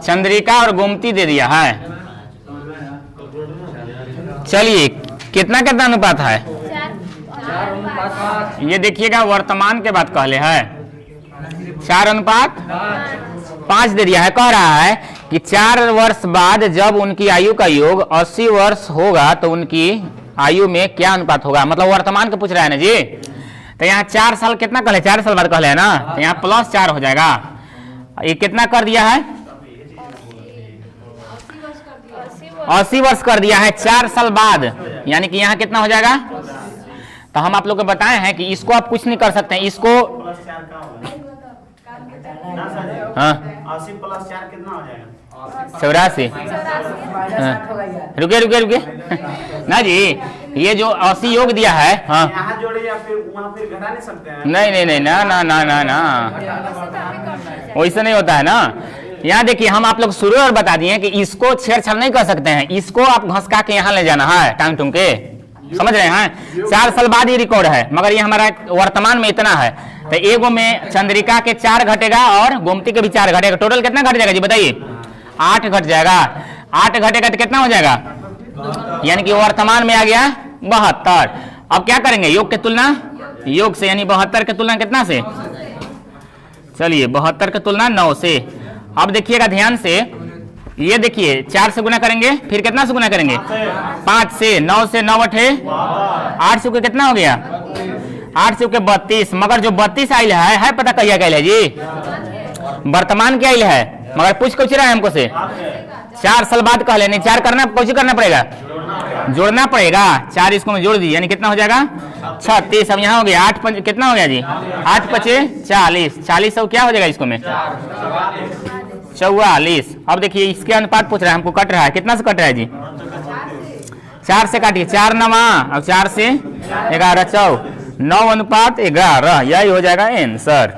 चंद्रिका और गोमती दे दिया है। चलिए कितना कितना अनुपात है? ये देखिएगा वर्तमान के बाद कहले है 4:5 दे दिया है। कह रहा है कि 4 वर्ष बाद जब उनकी आयु का योग 80 वर्ष होगा तो उनकी आयु में क्या अनुपात होगा? मतलब वर्तमान का पूछ रहा है ना जी। तो यहाँ 4 साल कितना कहले? 4 साल बाद कहले है ना, तो यहाँ +4 हो जाएगा। ये कितना कर दिया है? 80 वर्ष कर दिया है 4 साल बाद, यानी कि यहाँ कितना हो जाएगा? तो हम आप लोग को बताए हैं कि इसको आप कुछ नहीं कर सकते हैं, इसको हाँ 80 + 4 कितना हो जाएगा? 84। रुके ना जी, ये जो 80 योग दिया है, हाँ यहाँ जोड़े या फिर वहाँ फिर घटा नहीं सकते हैं? नहीं ना वैसे नहीं होता है ना। यहाँ देखिए हम आप लोग शुरू और बता दिए कि इसको छेड़छाड़ नहीं कर सकते हैं, इसको आप घसका के यहाँ ले जाना है टांग टूंग के, समझ रहे हैं? 4 साल बाद ही रिकॉर्ड है, मगर ये हमारा वर्तमान में इतना है। तो एगो में चंद्रिका के 4 घटेगा और गोमती के भी 4 घटेगा। टोटल कितना घट जाएगा जी बताइए? 8 घट जाएगा। 8 घटेगा तो कितना हो जाएगा? यानी कि वर्तमान में आ गया 72। अब क्या करेंगे? योग के तुलना योग से, यानी 72 के तुलना कितना से? चलिए 72 के तुलना 9 से। अब देखिएगा ध्यान से, ये देखिए 4 से गुना करेंगे, फिर कितना से गुना करेंगे? 5 से। 9 से 9 8 8 से कितना हो गया? 8 से 32। मगर जो 32 आइल है पता कहिया गया है जी? वर्तमान क्या आइल है, मगर पूछ रहा है हमको से 4 साल बाद कह लेने 4 करना करना पड़ेगा, जोड़ना पड़ेगा। 4 इसको में जोड़ दी, यानी कितना हो जाएगा? 36। अब यहाँ हो गया 8 कितना हो गया जी? 8 5 40। 40 क्या हो जाएगा इसको में? 44। अब देखिए इसके अनुपात पूछ रहा है हमको, कट रहा है, कितना से कट रहा है जी? 4 से काटिए, 4 9 अब 4 से 11 4 9:11, यही हो जाएगा आंसर।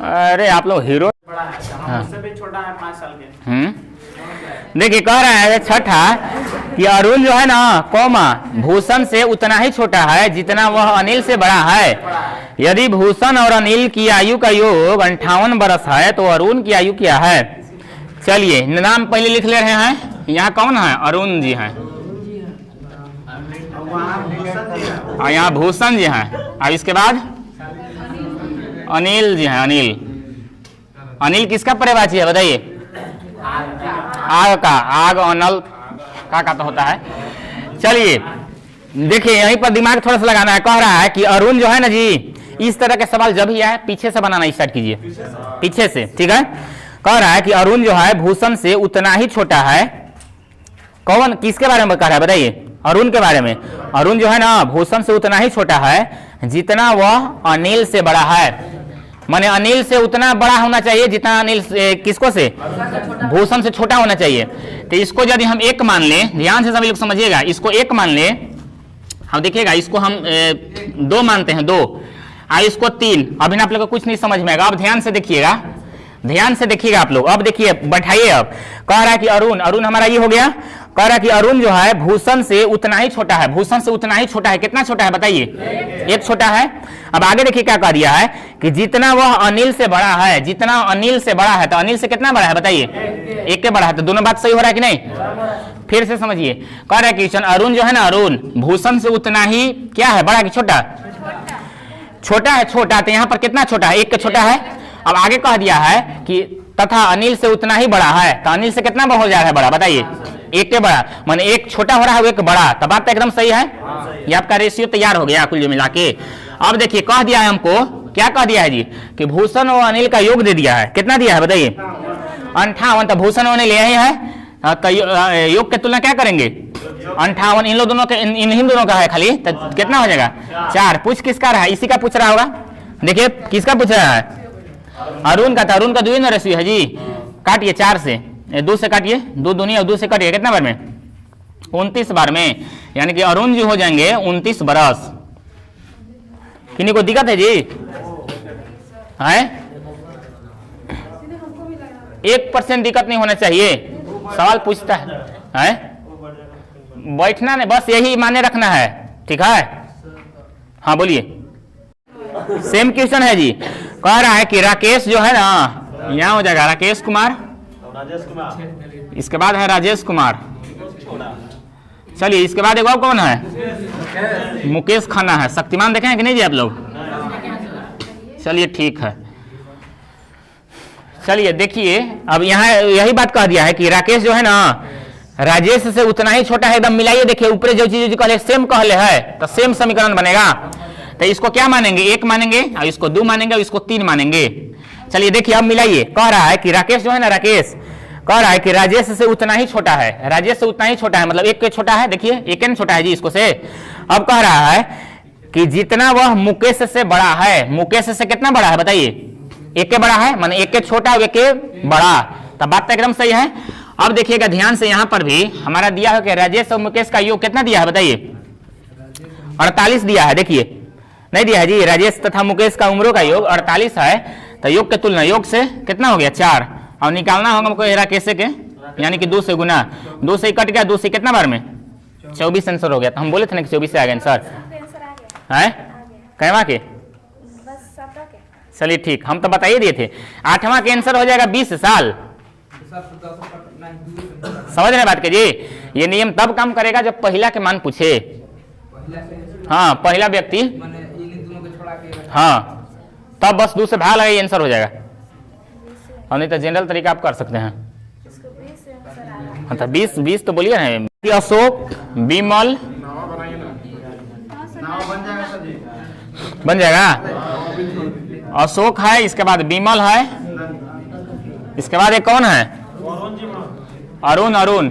अरे आप लोग हीरो। हाँ। उससे भी छोटा है 5 साल के। देखिए कह रहा है छठा कि अरुण जो है ना कौमा भूषण से उतना ही छोटा है जितना वह अनिल से बड़ा है। यदि भूषण और अनिल की आयु का योग 58 वर्ष है तो अरुण की आयु क्या है? चलिए नाम पहले लिख ले रहे हैं। यहाँ कौन है? अरुण जी हैं, और यहाँ भूषण जी हैं, और इसके बाद अनिल जी हैं। अनिल किसका पर्यायवाची है बताइए? आग का। आग अनल का तो होता है। चलिए देखिए यहीं पर दिमाग थोड़ा सा लगाना है। कह रहा है कि अरुण जो है ना जी, इस तरह के सवाल जब ही आए पीछे से बनाना स्टार्ट कीजिए, पीछे से, ठीक है? कह रहा है कि अरुण जो है भूषण से उतना ही छोटा है। कौन किसके बारे में कह रहा है बताइए? अरुण के बारे में। अरुण जो है ना भूषण से उतना ही छोटा है जितना वह अनिल से बड़ा है। माने अनिल से उतना बड़ा होना चाहिए जितना अनिल से, किसको से? भूषण से छोटा होना चाहिए। तो इसको यदि हम 1 मान ले, ध्यान से सभी लोग समझिएगा, इसको 1 मान ले, हम देखिएगा इसको हम 2 मानते हैं, 2 इसको 3। अभी आप लोग को कुछ नहीं समझ में आएगा। अब ध्यान से देखिएगा, ध्यान से देखिएगा आप लोग। अब देखिए बैठाइए। अब कह रहा है कि अरुण हमारा ये हो गया। कह रहा है कि अरुण जो है भूषण से उतना ही छोटा है। भूषण से उतना ही छोटा है। कितना छोटा है बताइए? 1 छोटा है। अब आगे देखिए क्या कह दिया है कि जितना वह अनिल से बड़ा है, जितना अनिल से बड़ा है, तो अनिल से कितना बड़ा है बताइए? 1 के बड़ा है। तो दोनों बात सही हो रहा है कि नहीं? फिर से समझिए। कह रहा है कि अरुण जो है ना, अरुण भूषण से उतना ही क्या है? बड़ा कि छोटा? छोटा है। छोटा तो यहाँ पर कितना छोटा है? 1 का छोटा है। अब आगे कह दिया है कि तथा अनिल से उतना ही बड़ा है, तो अनिल से कितना हो जा रहा है बड़ा, बताइए, एक के बड़ा, माने एक छोटा हो रहा है एक बड़ा, तब बात तो एकदम सही है। ये आपका रेशियो तैयार हो गया कुल मिला के। अब देखिए कह दिया है हमको, क्या कह दिया है जी, कि भूषण और अनिल का योग दे दिया है, कितना दिया है बताइए, 58। तो भूषण और अनिल यही है, तो योग के तुलना क्या करेंगे, 58, इन लोग दोनों के, इन दोनों का है खाली, तो कितना हो जाएगा 4। पूछ किसका रहा है, इसी का पूछ रहा होगा, देखिए किसका पूछ रहा है, अरुण का था, अरुण का 2 ना रेशियो है जी, काटिए 4 से, 2 से काटिए, 2 दूनी और 2 से काटिए, कितना बार में, 29 बार में, यानी कि अरुण जी हो जाएंगे 29 बरस। किन्हीं को दिक्कत है जी, है 1% दिक्कत नहीं होना चाहिए, सवाल पूछता है, बैठना नहीं, बस यही माने रखना है, ठीक है। हाँ बोलिए, सेम क्वेश्चन है जी, कह रहा है कि राकेश जो है ना, यहाँ हो जाएगा राकेश कुमार, इसके बाद है राजेश कुमार, चलिए इसके बाद एक और कौन है, मुकेश खन्ना है। शक्तिमान देखे हैं कि नहीं जी आप लोग, चलिए ठीक है। चलिए देखिए अब यहाँ यही बात कह दिया है कि राकेश जो है ना राजेश से उतना ही छोटा है, एकदम मिलाइए, देखिए ऊपर जो चीज कहले सेम कहले है, तो सेम समीकरण बनेगा। तो इसको क्या मानेंगे, 1 मानेंगे, और इसको 2 मानेंगे, और इसको 3 मानेंगे। चलिए देखिए अब मिलाइए, कह रहा है कि राकेश जो है ना, राकेश कह रहा है कि राजेश से उतना ही छोटा है, राजेश से उतना ही छोटा है, मतलब 1 के छोटा है, देखिए 1 न छोटा है जी इसको से। अब कह रहा है कि जितना वह मुकेश से बड़ा है, मुकेश से कितना बड़ा है बताइए, 1 के बड़ा है, माने 1 के छोटा और 1 के बड़ा, तब बात तो एकदम सही है। अब देखिएगा ध्यान से, यहाँ पर भी हमारा दिया है कि राजेश और मुकेश का योग कितना दिया है बताइए, 48 दिया है, देखिए नहीं दिया है जी, राजेश तथा मुकेश का उम्रों का योग 48 है, तो योग के तुलना योग से कितना हो गया 4, और निकालना होगा हमको राकेश के, यानी कि 2 से गुना, 2 से कट गया, 2 से कितना बार में 24 आंसर हो गया। तो हम बोले थे ना कि 24 से आ गया आंसर है, कहवा के, चलिए ठीक, हम तो बता ही दिए थे। 8वां के आंसर हो जाएगा 20 साल, समझ रहे बात के जी। ये नियम तब काम करेगा जब पहला के मान पूछे, हाँ पहला व्यक्ति, हाँ तब बस 2 से भाग लगा आंसर हो जाएगा, और नहीं तो जनरल तरीका आप कर सकते हैं। हाँ तो 20 तो बोलिए ना, अशोक विमल बन जाएगा, अशोक है, इसके बाद विमल है, इसके बाद एक कौन है, अरुण, अरुण।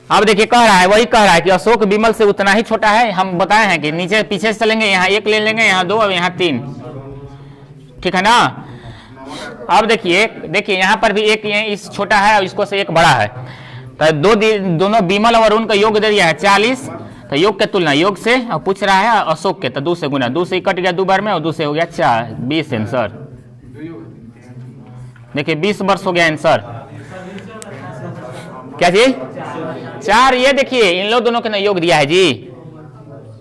अब देखिए कह रहा है, वही कह रहा है कि अशोक विमल से उतना ही छोटा है। हम बताए हैं कि नीचे पीछे से चलेंगे, यहाँ 1 ले लेंगे, यहाँ 2 और यहाँ 3, ठीक है ना। अब देखिए यहाँ पर भी 1 इस छोटा है और इसको से 1 बड़ा है, तो दोनों विमल और अरुण का योग दे दिया है 40, तो योग के तुलना योग से, और पूछ रहा है अशोक के, तो 2 से गुना, 2 से कट गया 2 बार में, और 2 से हो गया 4, 20 आंसर। देखिए 20 वर्ष हो गया आंसर, क्या जी 4। ये देखिए इन लोग दोनों के ना योग दिया है जी,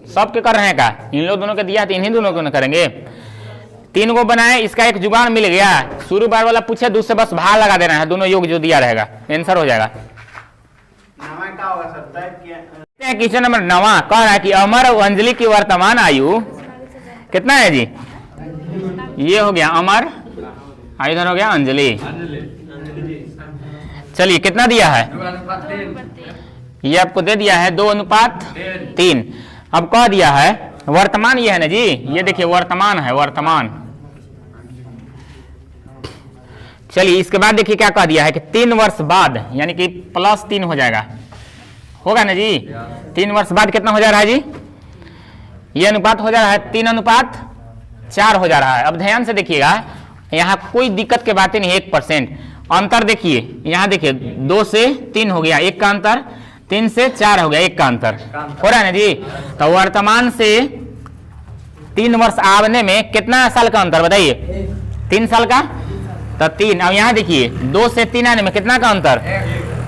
सबके कर रहे हैं का, इन लोग दोनों के दिया है तो इन्हीं दोनों को ना करेंगे। 3 को बनाए, इसका एक जुगाड़ मिल गया, शुरू बार वाला पूछे, 2 से बस भाग लगा देना है, दोनों योग जो दिया रहेगा आंसर हो जाएगा। क्वेश्चन नंबर 9 कह रहा है कि अमर और अंजलि की वर्तमान आयु कितना है जी, ये हो गया अमर, इधर हो गया अंजलि। चलिए कितना दिया है, ये आपको दे दिया है 2:3। अब कह दिया है वर्तमान, ये है ना जी, ये देखिए वर्तमान है, वर्तमान। चलिए इसके बाद देखिए क्या कह दिया है कि 3 वर्ष बाद, यानी कि +3 हो जाएगा, होगा ना जी। 3 वर्ष बाद कितना हो जा रहा है जी, ये अनुपात हो जा रहा है 3:4 हो जा रहा है। अब ध्यान से देखिएगा, यहाँ कोई दिक्कत की बात ही नहीं, 1% अंतर देखिए, यहाँ देखिए 2 से 3 हो गया 1 का अंतर, 3 से 4 हो गया 1 का अंतर, हो रहा है ना जी। तो वर्तमान से 3 वर्ष आने में कितना साल का अंतर बताइए, 3 साल का, तो 3। अब यहाँ देखिए 2 से 3 आने में कितना का अंतर,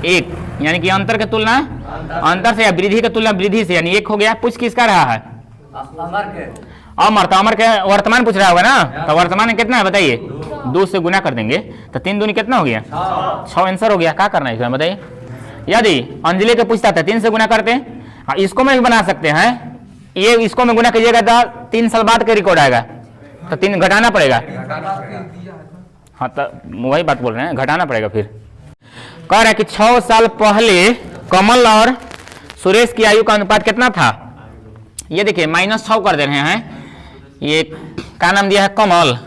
1, यानी कि अंतर की तुलना अंतर से या वृद्धि की तुलना वृद्धि से, यानी 1 हो गया। पूछ किसका रहा है, अमर, तो अमर के वर्तमान पूछ रहा होगा ना, तो वर्तमान में कितना है बताइए, 2 से गुना कर देंगे, तो 3 दूनी कितना हो गया 6 आंसर हो गया। क्या करना है इसमें बताइए, यदि अंजलि के पूछता था 3 से गुना करते हैं, इसको में भी बना सकते हैं, ये इसको में गुना कीजिएगा तो 3 साल बाद का रिकॉर्ड आएगा, तो 3 घटाना पड़ेगा, हाँ तो वही बात बोल रहे हैं, घटाना पड़ेगा फिर। कह रहा है कि 6 साल पहले कमल और सुरेश की आयु का अनुपात कितना था। ये देखिए -6 कर दे रहे हैं। ये क्या नाम दिया है, कमल।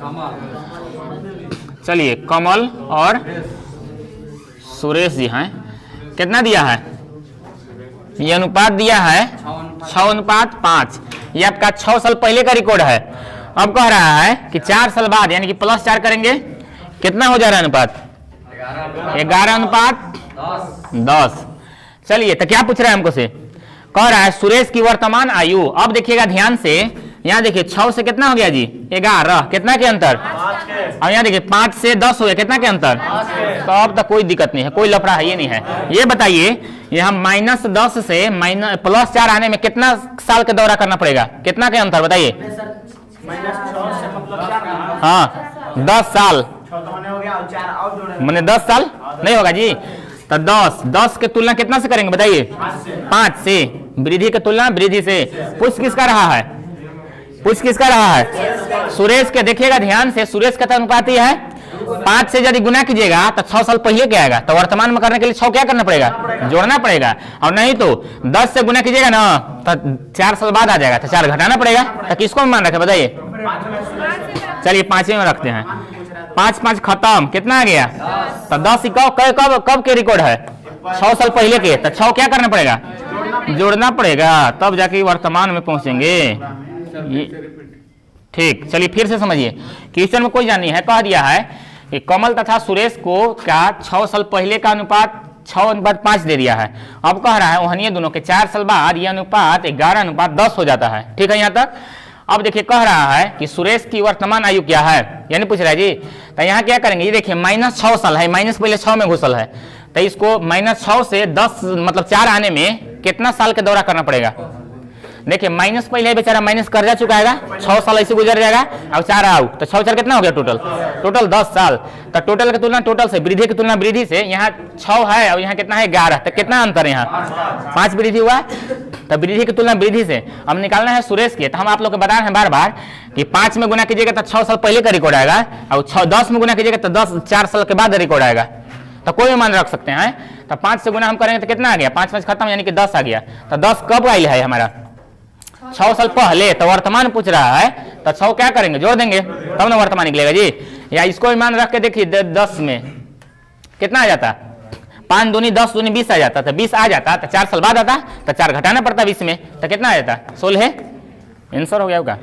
चलिए कमल और सुरेश जी हैं, कितना दिया है, ये अनुपात दिया है 6:5। ये आपका 6 साल पहले का रिकॉर्ड है। अब कह रहा है कि 4 साल बाद यानी कि +4 करेंगे, कितना हो जा रहा है अनुपात, 11:10। चलिए तो क्या पूछ रहा है हमको से, कह रहा है सुरेश की वर्तमान आयु। अब देखिएगा ध्यान से, यहाँ देखिए 6 से कितना हो गया जी, 11, कितना के अंतर, और यहाँ देखिए 5 से 10 हो गया, कितना के अंतर। तो अब तक कोई दिक्कत नहीं है, कोई लफड़ा है ये नहीं है। ये बताइए यहाँ -10 से +4 आने में कितना साल का दौरा करना पड़ेगा, कितना के अंतर बताइए। हाँ 10 साल, मैंने 10 साल नहीं होगा जी। तो 10 के तुलना कितना से करेंगे बताइए, 5 से। वृद्धि की तुलना वृद्धि से। पूछ किसका रहा है, पूछ किसका रहा है, सुरेश के। देखिएगा ध्यान से, सुरेश का अनुपात ही है 5 से यदि गुना कीजिएगा तो 6 साल पहले क्या आएगा, तो वर्तमान में करने के लिए 6 क्या करना पड़ेगा, जोड़ना पड़ेगा। और नहीं तो 10 से गुना कीजिएगा ना तो 4 साल बाद आ जाएगा, तो 4 घटाना पड़ेगा। तो किसको मान रखे बताइए। चलिए 5वें में रखते हैं। 5 खत्म, कितना आ गया, तो 10 कब के रिकॉर्ड है, 6 साल पहले के। तो 6 क्या करना पड़ेगा, जोड़ना पड़ेगा, तब जाके वर्तमान में पहुंचेंगे। ठीक, चलिए फिर से समझिए। क्वेश्चन में कोई जानी है, कह दिया है कि कमल तथा सुरेश को क्या 6 साल पहले का अनुपात 6:5 दे दिया है। अब कह रहा है वहनीय दोनों के 4 साल बाद यह अनुपात 11:10 हो जाता है। ठीक है यहाँ तक। अब देखिए कह रहा है कि सुरेश की वर्तमान आयु क्या है, यानी पूछ रहा है जी। तो यहाँ क्या करेंगे, ये देखिए -6 साल है, माइनस पहले 6 में घुसल है, तो इसको -6 से 10 मतलब 4 आने में कितना साल का दौरा करना पड़ेगा। देखिए माइनस पहले बेचारा माइनस कर जा चुका है, 6 साल ऐसे गुजर जाएगा। अब 4 आओ तो 6 कितना हो गया, टोटल 10 साल। तो टोटल की तुलना टोटल से, वृद्धि की तुलना वृद्धि से। यहाँ 6 है और यहाँ कितना है 11, तो कितना अंतर है, यहाँ 5 वृद्धि हुआ। तो वृद्धि की तुलना वृद्धि से अब निकालना है सुरेश के। तो हम आप लोग को बता रहे हैं बार बार कि 5 में गुना कीजिएगा तो 6 साल पहले का रिकॉर्ड आएगा, और 10 में गुना कीजिएगा तो 4 साल के बाद रिकॉर्ड आएगा। तो कोई भी मान रख सकते हैं। तो 5 से गुना हम करेंगे तो कितना आ गया, 5 खत्म, यानी कि 10 आ गया। तो 10 कब आई है हमारा, 6 साल पहले। तो वर्तमान पूछ रहा है, तो 6 क्या करेंगे, जोड़ देंगे, तब ना वर्तमान निकलेगा जी। या इसको भी मान रख के देखिए, 10 में कितना आ जाता, 5 दूनी 10 दूनी 20 आ जाता। तो 20 आ जाता तो 4 साल बाद आता, तो 4 घटाना पड़ता 20 में, तो कितना आ जाता, 16। आंसर हो गया होगा।